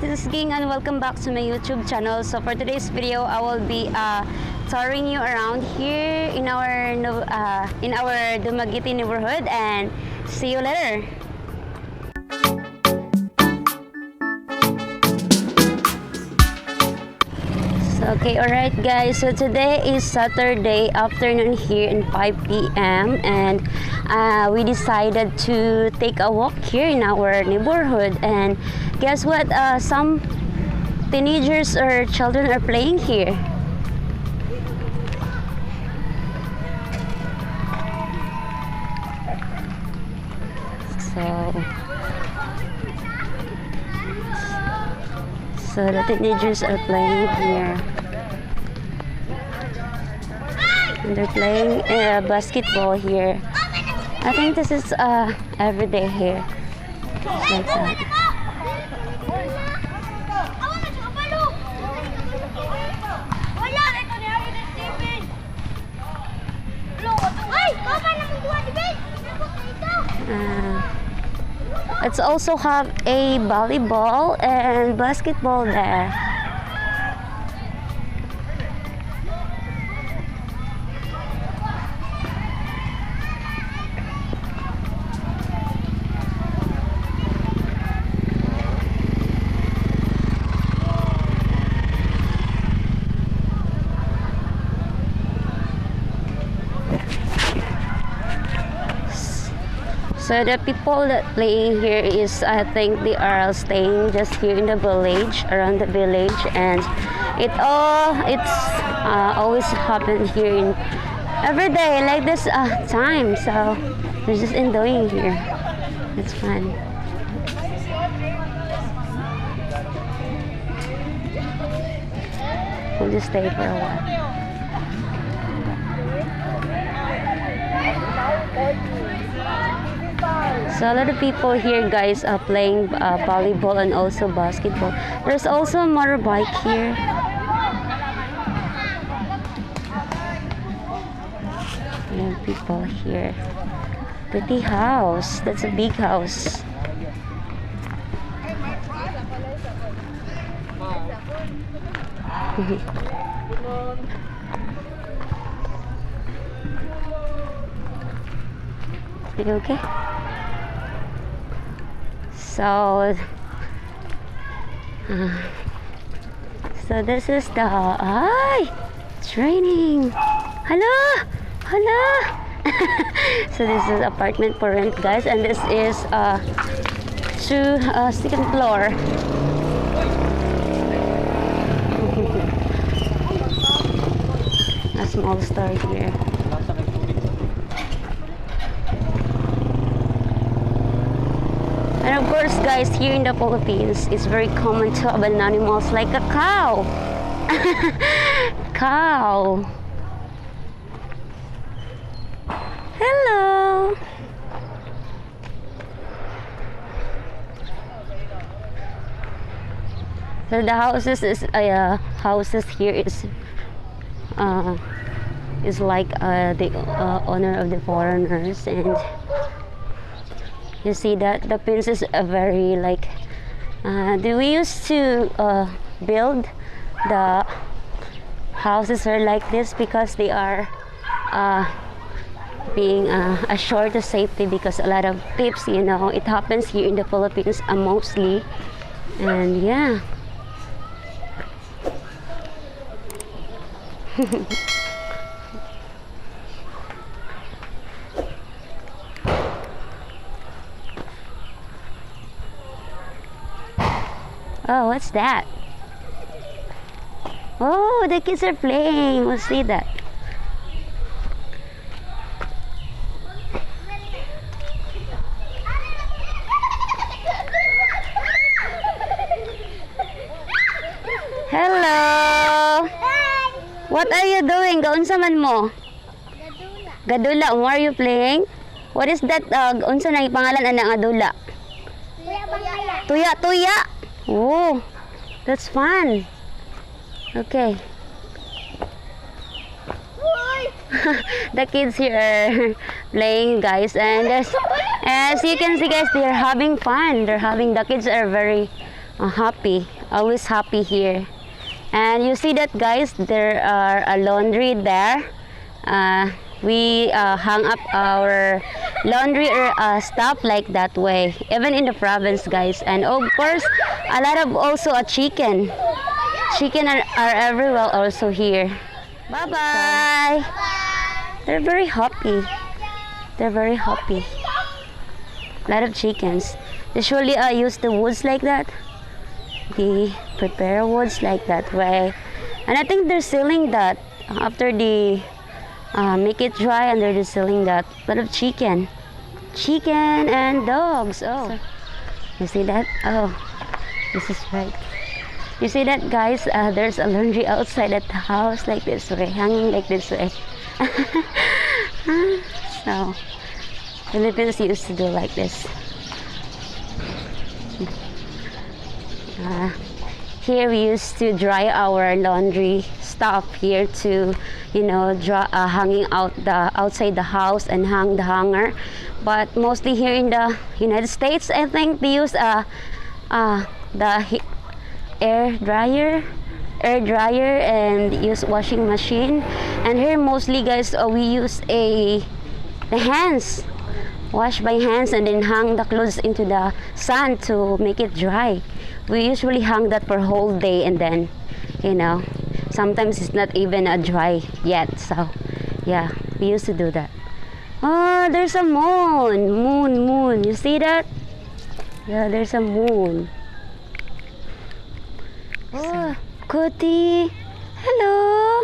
this is Ging and welcome back to my YouTube channel. So for today's video, I will be touring you around here in our Dumaguete neighborhood, and see you later. Okay, alright guys, so today is Saturday afternoon here in 5 p.m. and we decided to take a walk here in our neighborhood, and guess what, some teenagers or children are playing here. So the teenagers are playing here. And they're playing basketball here. I think this is every day here. Just like that. Let's also have a volleyball and basketball there. So the people that playing here is, I think they are staying just here in the village, around the village, and it's always happen here in every day like this time. So we're just enjoying here. It's fun. We'll just stay for a while. So a lot of people here, guys, are playing volleyball and also basketball. There's also a motorbike here. And people here. Pretty house. That's a big house. Are you okay? So this is the training. Hello. So this is apartment for rent, guys, and this is second floor. A small store here. And of course, guys, here in the Philippines, it's very common to have animals like a cow. Cow. Hello. So the houses here is like the owner of the foreigners, and you see that the fences are very like we used to build the houses are like this because they are being assured of safety, because a lot of thieves, you know, it happens here in the Philippines mostly, and yeah. Oh, what's that? Oh, the kids are playing. We'll see that. Hello. Hi. What are you doing? Gaunsa man mo? Gadula. Gadula. What are you playing? What is that? Unsa na pangalan ana gadula? Tuya. Tuya. Oh, that's fun. Okay. The kids here are playing, guys, and as you can see, guys, they're having fun. The kids are very happy, always happy here. And you see that, guys, there are a laundry there. We hang up our laundry stuff like that way, even in the province, guys. And of course, a lot of also a chicken. Chicken are everywhere also here. Bye bye. They're very happy. They're very happy. A lot of chickens. Usually I use the woods like that. They prepare woods like that way. And I think they're selling that after they make it dry, and they're just selling that. A lot of chicken. Chicken and dogs. Oh, you see that? Oh, this is right. You see that, guys? There's a laundry outside at the house like this way, hanging like this way. So, Philippines used to do like this. Here we used to dry our laundry stuff here to, you know, hanging outside the house and hang the hanger. But mostly here in the United States, I think they use the air dryer and use washing machine. And here mostly, guys, we use the hands, wash by hands, and then hang the clothes into the sun to make it dry. We usually hang that for a whole day, and then, you know, sometimes it's not even dry yet. So yeah, we used to do that. Oh, there's a moon. You see that? Yeah, there's a moon. Oh, Cody. Hello.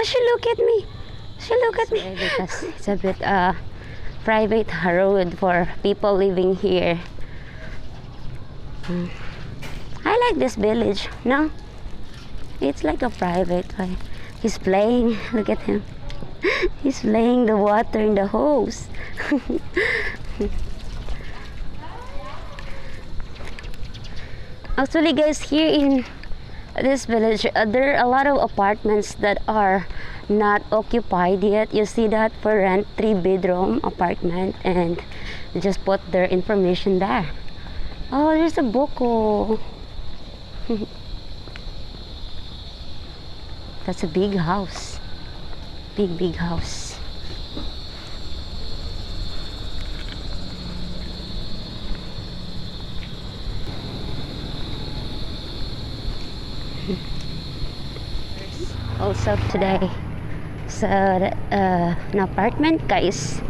She look at me. Because it's a bit private road for people living here. I like this village. No, it's like a private way. He's playing. Look at him. He's playing the water in the hose. Actually, guys, here in this village, there are a lot of apartments that are not occupied yet. You see that, for rent, 3-bedroom apartment, and just put their information there. Oh, there's a buko. That's a big house. Big house. Also today, so an apartment, guys.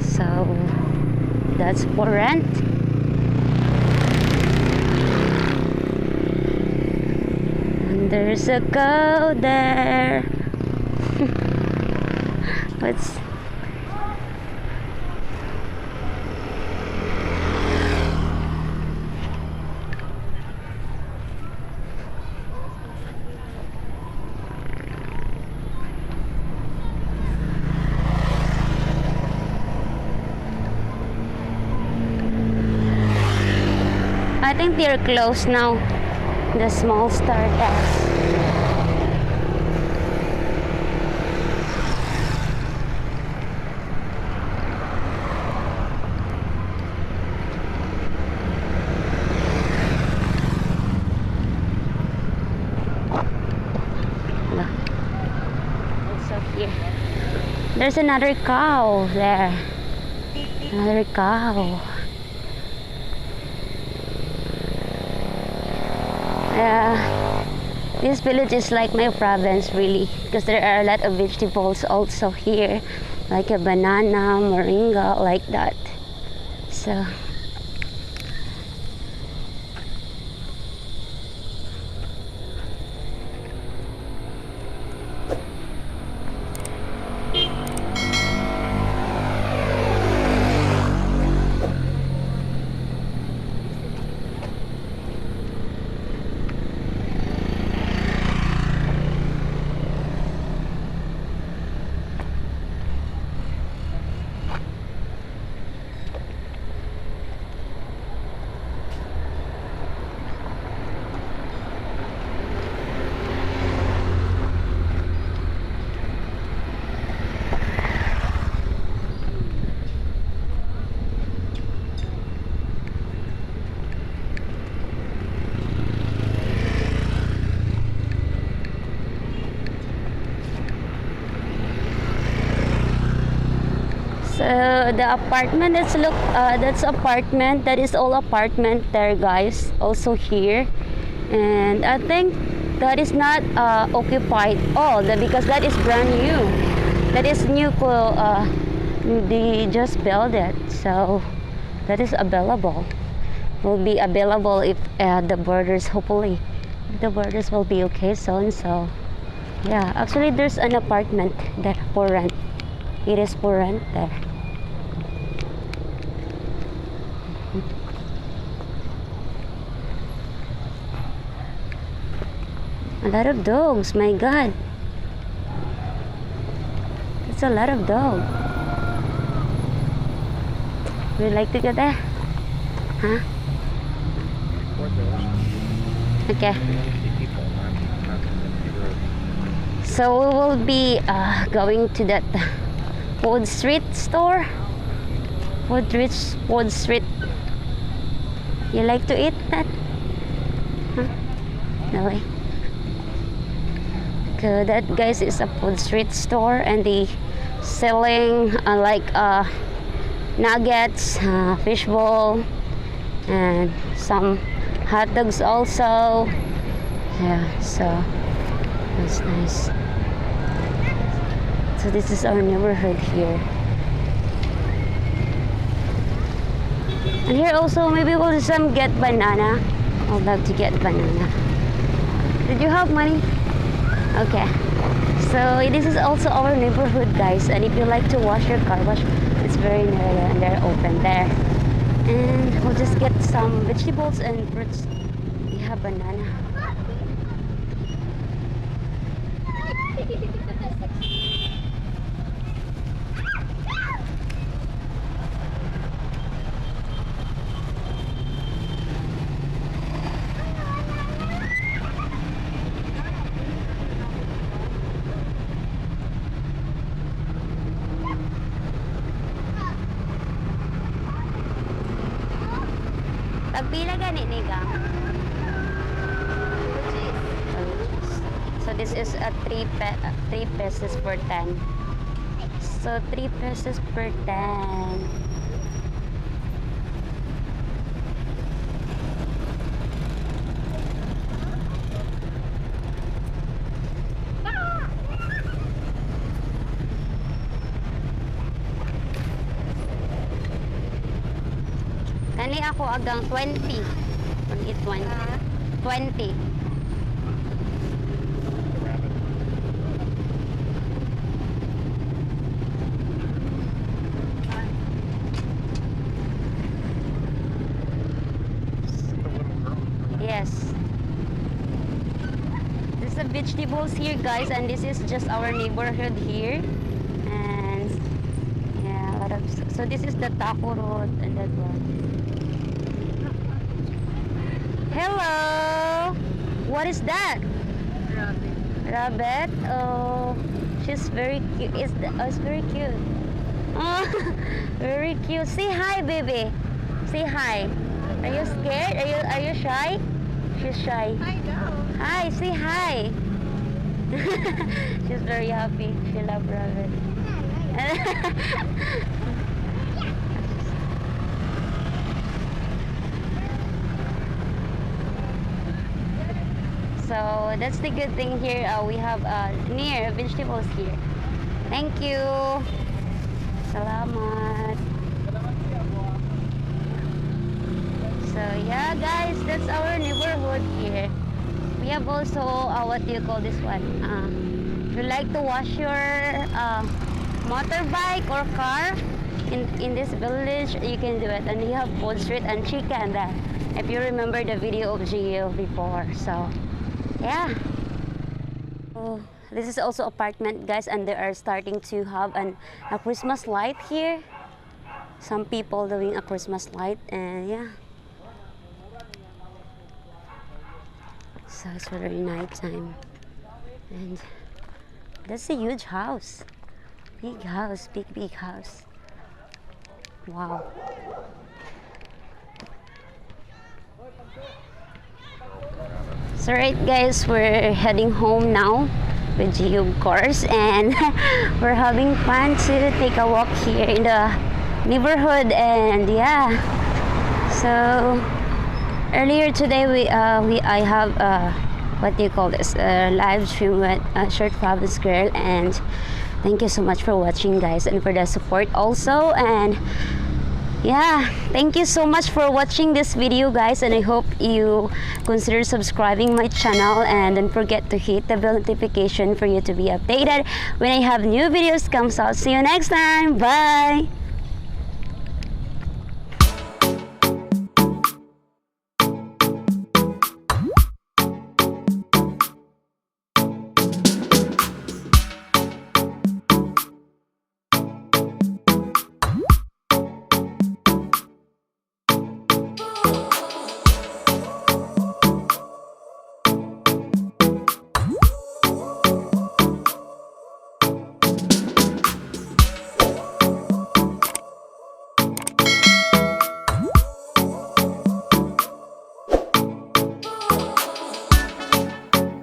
So that's for rent. And there's a cow there. What's I think they're closed now. The small startups. Also here, there's another cow there. Another cow. This village is like my province, really, because there are a lot of vegetables also here, like a banana, moringa, like that. So So the apartment, let's look, that's apartment, that is all apartment there, guys, also here. And I think that is not occupied all, because that is brand new. That is new for, they just built it, so that is available. Will be available if the borders, hopefully, the borders will be okay soon. So yeah, actually there's an apartment there for rent. It is for rent there. A lot of dogs, my god. It's a lot of dogs. Would you like to go there? Huh? Okay. So we will be going to that food street store. Food street. You like to eat that? Huh? No way. So that, guys, is a food street store, and they selling like nuggets, fishbowl, and some hot dogs also. Yeah, so that's nice. So this is our neighborhood here. And here also, maybe we'll just get banana. I'd love to get banana. Did you have money? Okay. So this is also our neighborhood, guys. And if you like to wash your car wash, it's very near there, and they're open there. And we'll just get some vegetables and fruits. We have banana. Pagpila gani ni gang? So this is a 3 pesos per 10. So 3 pesos per 10. Kani ako agang 20. On it 20. 20. Yes. This is the vegetables here, guys, and this is just our neighborhood here. And yeah, a lot of, so this is the taco road and that one. Hello! What is that? Rabbit. Rabbit? Oh, she's very cute. It's very cute. Oh, very cute. Say hi, baby. Say hi. Are you scared? Are you shy? She's shy. I know. Hi, say hi. She's very happy. She loves rabbit. So that's the good thing here. We have near vegetables here. Thank you. Salamat. So yeah, guys, that's our neighborhood here. We have also what do you call this one? If you like to wash your motorbike or car in this village, you can do it. And you have food street and chicken there. If you remember the video of GIng before, so. Yeah. Oh, this is also apartment, guys, and they are starting to have a Christmas light here. Some people doing a Christmas light, and yeah. So it's very night time, and that's a huge house, big house, big house. Wow. So right, guys, we're heading home now with GIng, of course, and we're having fun to take a walk here in the neighborhood. And yeah, so earlier today I have what do you call this, live stream with Short Province Girl. And thank you so much for watching, guys, and for the support also. And yeah, thank you so much for watching this video, guys, and I hope you consider subscribing my channel, and don't forget to hit the bell notification for you to be updated when I have new videos comes out. See you next time. Bye.